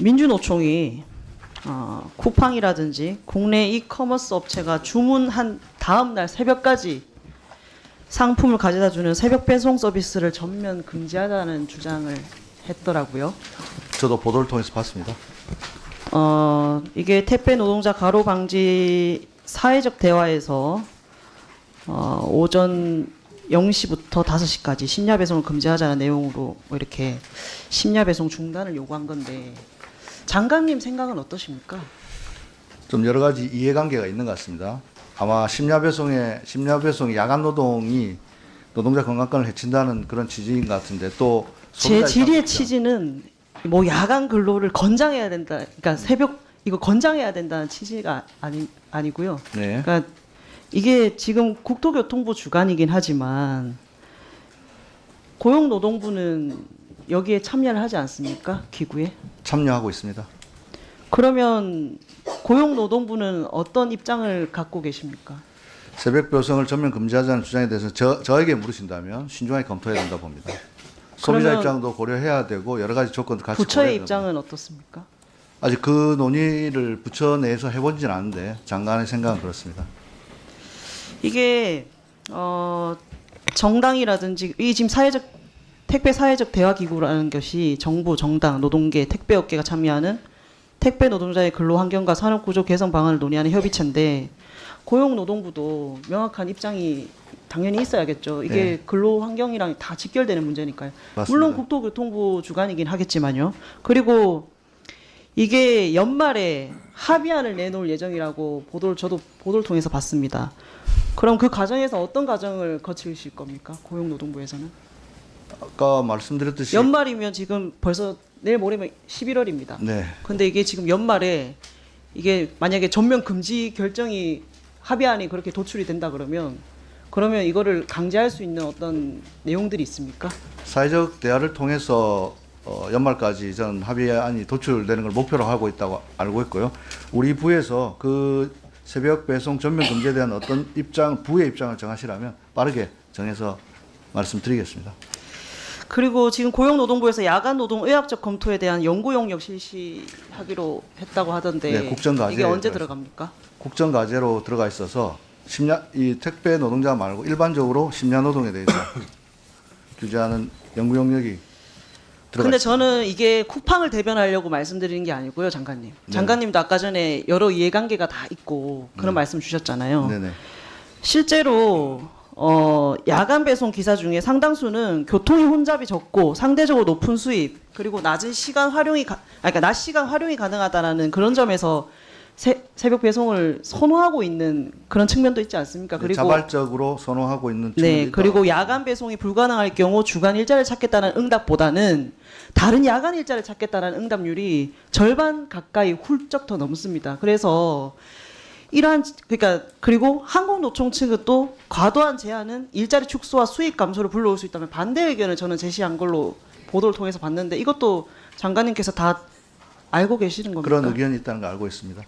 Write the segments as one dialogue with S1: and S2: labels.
S1: 민주노총이 쿠팡이라든지 국내 이커머스 업체가 주문한 다음 날 새벽까지 상품을 가져다 주는 새벽 배송 서비스를 전면 금지하자는 주장을 했더라고요.
S2: 저도 보도를 통해서 봤습니다.
S1: 이게 택배 노동자 가로 방지 사회적 대화에서 오전 0시부터 5시까지 심야 배송을 금지하자는 내용으로 이렇게 심야 배송 중단을 요구한 건데 장관님 생각은 어떠십니까?
S2: 좀 여러 가지 이해관계가 있는 것 같습니다. 아마 심야 배송이 야간 노동이 노동자 건강권을 해친다는 그런 취지인 것 같은데 또
S1: 제 질의의 취지는 뭐 야간 근로를 권장해야 된다. 그러니까 새벽 이거 권장해야 된다는 취지가 아니고요.
S2: 네.
S1: 그러니까 이게 지금 국토교통부 주관이긴 하지만 고용노동부는 여기에 참여를 하지 않습니까? 기구에?
S2: 참여하고 있습니다.
S1: 그러면 고용노동부는 어떤 입장을 갖고 계십니까?
S2: 새벽 배송을 전면 금지하자는 주장에 대해서 저에게 물으신다면 신중하게 검토해야 된다 봅니다. 소비자 입장도 고려해야 되고 여러 가지 조건도 같이
S1: 부처의 입장은 어떻습니까?
S2: 아직 그 논의를 부처 내에서 해보지는 않은데 장관의 생각은 그렇습니다.
S1: 이게 정당이라든지 이 지금 택배 사회적 대화 기구라는 것이 정부, 정당, 노동계, 택배업계가 참여하는 택배 노동자의 근로 환경과 산업 구조 개선 방안을 논의하는 협의체인데 고용노동부도 명확한 입장이 당연히 있어야겠죠. 이게
S2: 네.
S1: 근로 환경이랑 다 직결되는 문제니까요.
S2: 맞습니다.
S1: 물론 국토교통부 주관이긴 하겠지만요. 그리고 이게 연말에 합의안을 내놓을 예정이라고 저도 보도를 통해서 봤습니다. 그럼 그 과정에서 어떤 과정을 거치실 겁니까? 고용노동부에서는?
S2: 아까 말씀드렸듯이
S1: 연말이면 지금 벌써 내일 모레면 11월입니다.
S2: 네.
S1: 근데 이게 지금 연말에 이게 만약에 전면 금지 결정이 합의안이 그렇게 도출이 된다 그러면 이거를 강제할 수 있는 어떤 내용들이 있습니까?
S2: 사회적 대화를 통해서 연말까지 저는 합의안이 도출되는 걸 목표로 하고 있다고 알고 있고요. 우리 부에서 그 새벽 배송 전면 금지에 대한 어떤 부의 입장을 정하시라면 빠르게 정해서 말씀드리겠습니다.
S1: 그리고 지금 고용노동부에서 야간 노동 의학적 검토에 대한 연구 용역 실시하기로 했다고 하던데
S2: 네, 국정과제에
S1: 이게 언제 들어갑니까?
S2: 국정과제로 들어가 있어서 이 택배 노동자 말고 일반적으로 심야 노동에 대해서 규제하는 연구 용역이 들어가
S1: 근데
S2: 있습니다.
S1: 저는 이게 쿠팡을 대변하려고 말씀드리는 게 아니고요, 장관님.
S2: 네.
S1: 장관님도 아까 전에 여러 이해관계가 다 있고 그런 말씀 주셨잖아요.
S2: 네네.
S1: 실제로 야간 배송 기사 중에 상당수는 교통이 혼잡이 적고 상대적으로 높은 수입 그리고 낮은 시간 그러니까 낮 시간 활용이 가능하다라는 그런 점에서 새벽 배송을 선호하고 있는 그런 측면도 있지 않습니까?
S2: 네,
S1: 그리고
S2: 자발적으로 선호하고 있는
S1: 네,
S2: 측면이
S1: 그리고 야간 배송이 불가능할 경우 주간 일자를 찾겠다는 응답보다는 다른 야간 일자를 찾겠다는 응답률이 절반 가까이 훌쩍 더 넘습니다. 그래서 그리고 항공노총 측은 또 과도한 제한은 일자리 축소와 수익 감소를 불러올 수 있다면 반대 의견을 저는 제시한 걸로 보도를 통해서 봤는데 이것도 장관님께서 다 알고 계시는 겁니까?
S2: 그런 의견이 있다는 걸 알고 있습니다.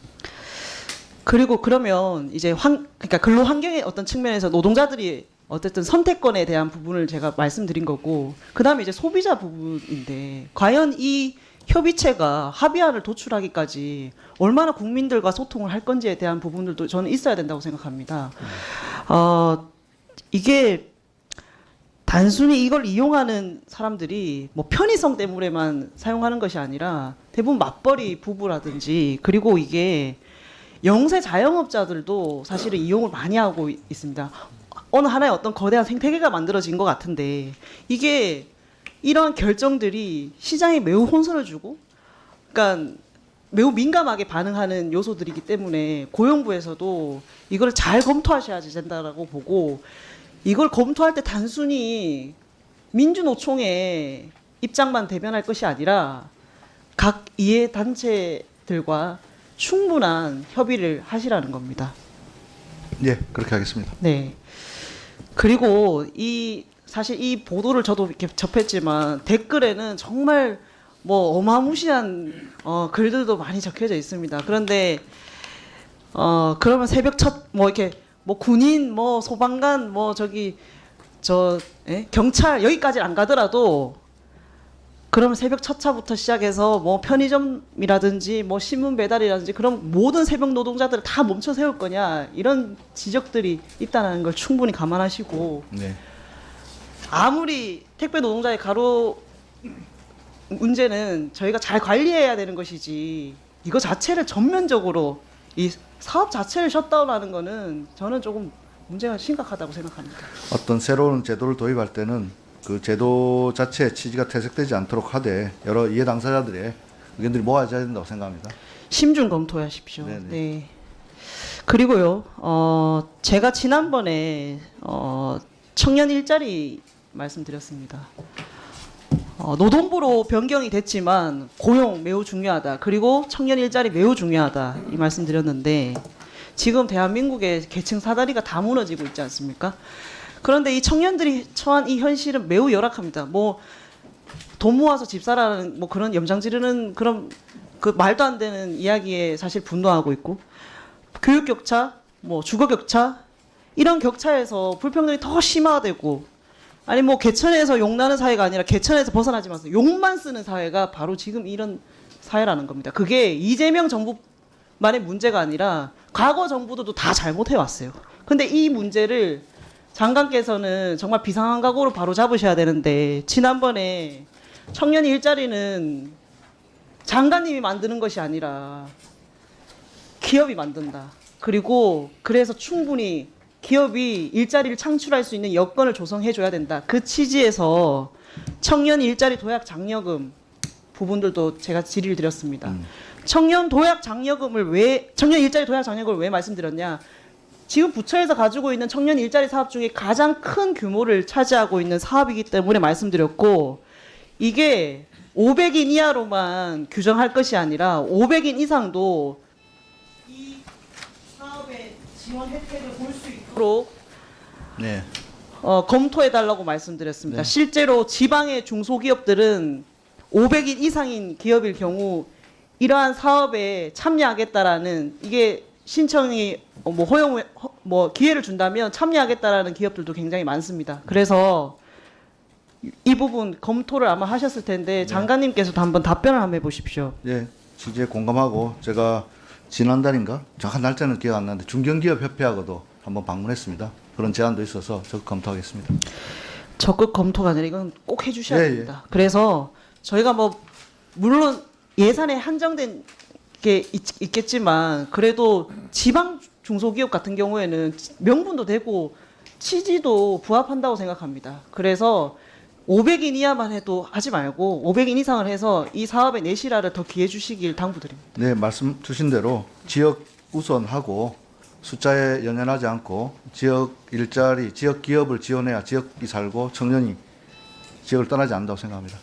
S1: 그리고 그러면 이제 그러니까 근로 환경의 어떤 측면에서 노동자들이 어쨌든 선택권에 대한 부분을 제가 말씀드린 거고 그다음에 이제 소비자 부분인데 과연 이 협의체가 합의안을 도출하기까지 얼마나 국민들과 소통을 할 건지에 대한 부분들도 저는 있어야 된다고 생각합니다. 이게 단순히 이걸 이용하는 사람들이 뭐 편의성 때문에만 사용하는 것이 아니라 대부분 맞벌이 부부라든지 그리고 이게 영세 자영업자들도 사실은 이용을 많이 하고 있습니다. 어느 하나의 어떤 거대한 생태계가 만들어진 것 같은데 이게 이러한 결정들이 시장에 매우 혼선을 주고 그러니까 매우 민감하게 반응하는 요소들이기 때문에 고용부에서도 이걸 잘 검토하셔야 된다라고 보고 이걸 검토할 때 단순히 민주노총의 입장만 대변할 것이 아니라 각 이해단체들과 충분한 협의를 하시라는 겁니다.
S2: 예, 그렇게 하겠습니다.
S1: 네. 그리고 사실 이 보도를 저도 이렇게 접했지만 댓글에는 정말 뭐 어마무시한 글들도 많이 적혀져 있습니다. 그런데 그러면 새벽 뭐 이렇게 뭐 군인 뭐 소방관 뭐 경찰 여기까지 안 가더라도 그러면 새벽 첫 차부터 시작해서 뭐 편의점이라든지 뭐 신문 배달이라든지 그런 모든 새벽 노동자들을 다 멈춰 세울 거냐 이런 지적들이 있다는 걸 충분히 감안하시고
S2: 네.
S1: 아무리 택배 노동자의 가로 문제는 저희가 잘 관리해야 되는 것이지 이거 자체를 전면적으로 이 사업 자체를 셧다운하는 거는 저는 조금 문제가 심각하다고 생각합니다.
S2: 어떤 새로운 제도를 도입할 때는 그 제도 자체의 취지가 퇴색되지 않도록 하되 여러 이해 당사자들의 의견들이 모아져야 된다고 생각합니다.
S1: 심중 검토하십시오.
S2: 네네.
S1: 네. 그리고요, 제가 지난번에 청년 일자리 말씀드렸습니다. 노동부로 변경이 됐지만 고용 매우 중요하다. 그리고 청년 일자리 매우 중요하다. 이 말씀드렸는데 지금 대한민국의 계층 사다리가 다 무너지고 있지 않습니까? 그런데 이 청년들이 처한 이 현실은 매우 열악합니다. 뭐 돈 모아서 집 사라는 뭐 그런 염장 지르는 그런 그 말도 안 되는 이야기에 사실 분노하고 있고 교육 격차, 뭐 주거 격차 이런 격차에서 불평등이 더 심화되고 아니 뭐 개천에서 욕나는 사회가 아니라 개천에서 벗어나지 마세요. 욕만 쓰는 사회가 바로 지금 이런 사회라는 겁니다. 그게 이재명 정부만의 문제가 아니라 과거 정부들도 다 잘못해 왔어요. 근데 이 문제를 장관께서는 정말 비상한 각오로 바로 잡으셔야 되는데 지난번에 청년 일자리는 장관님이 만드는 것이 아니라 기업이 만든다. 그리고 그래서 충분히 기업이 일자리를 창출할 수 있는 여건을 조성해 줘야 된다. 그 취지에서 청년 일자리 도약 장려금 부분들도 제가 질의를 드렸습니다. 청년 일자리 도약 장려금을 왜 말씀드렸냐? 지금 부처에서 가지고 있는 청년 일자리 사업 중에 가장 큰 규모를 차지하고 있는 사업이기 때문에 말씀드렸고 이게 500인 이하로만 규정할 것이 아니라 500인 이상도 이 사업의 지원 혜택을 볼 수 있도록
S2: 네.
S1: 검토해달라고 말씀드렸습니다.
S2: 네.
S1: 실제로 지방의 중소기업들은 500인 이상인 기업일 경우 이러한 사업에 참여하겠다라는 이게 신청이 뭐 기회를 준다면 참여하겠다라는 기업들도 굉장히 많습니다. 그래서 이 부분 검토를 아마 하셨을 텐데 장관님께서도 한번 답변을 한번 해보십시오.
S2: 예, 취지에 공감하고 제가 지난달인가 정확한 날짜는 기억 안 나는데 중견기업협회하고도 한번 방문했습니다. 그런 제안도 있어서 적극 검토하겠습니다.
S1: 적극 검토가 아니라 이건 꼭 해주셔야
S2: 예,
S1: 됩니다. 그래서 저희가 뭐 물론 예산에 한정된 게 있겠지만 그래도 지방 중소기업 같은 경우에는 명분도 되고 취지도 부합한다고 생각합니다. 그래서 500인 이하만 해도 하지 말고 500인 이상을 해서 이 사업의 내실화를 더 기해 주시길 당부드립니다.
S2: 네, 말씀 주신 대로 지역 우선하고 숫자에 연연하지 않고 지역 일자리, 지역 기업을 지원해야 지역이 살고 청년이 지역을 떠나지 않는다고 생각합니다.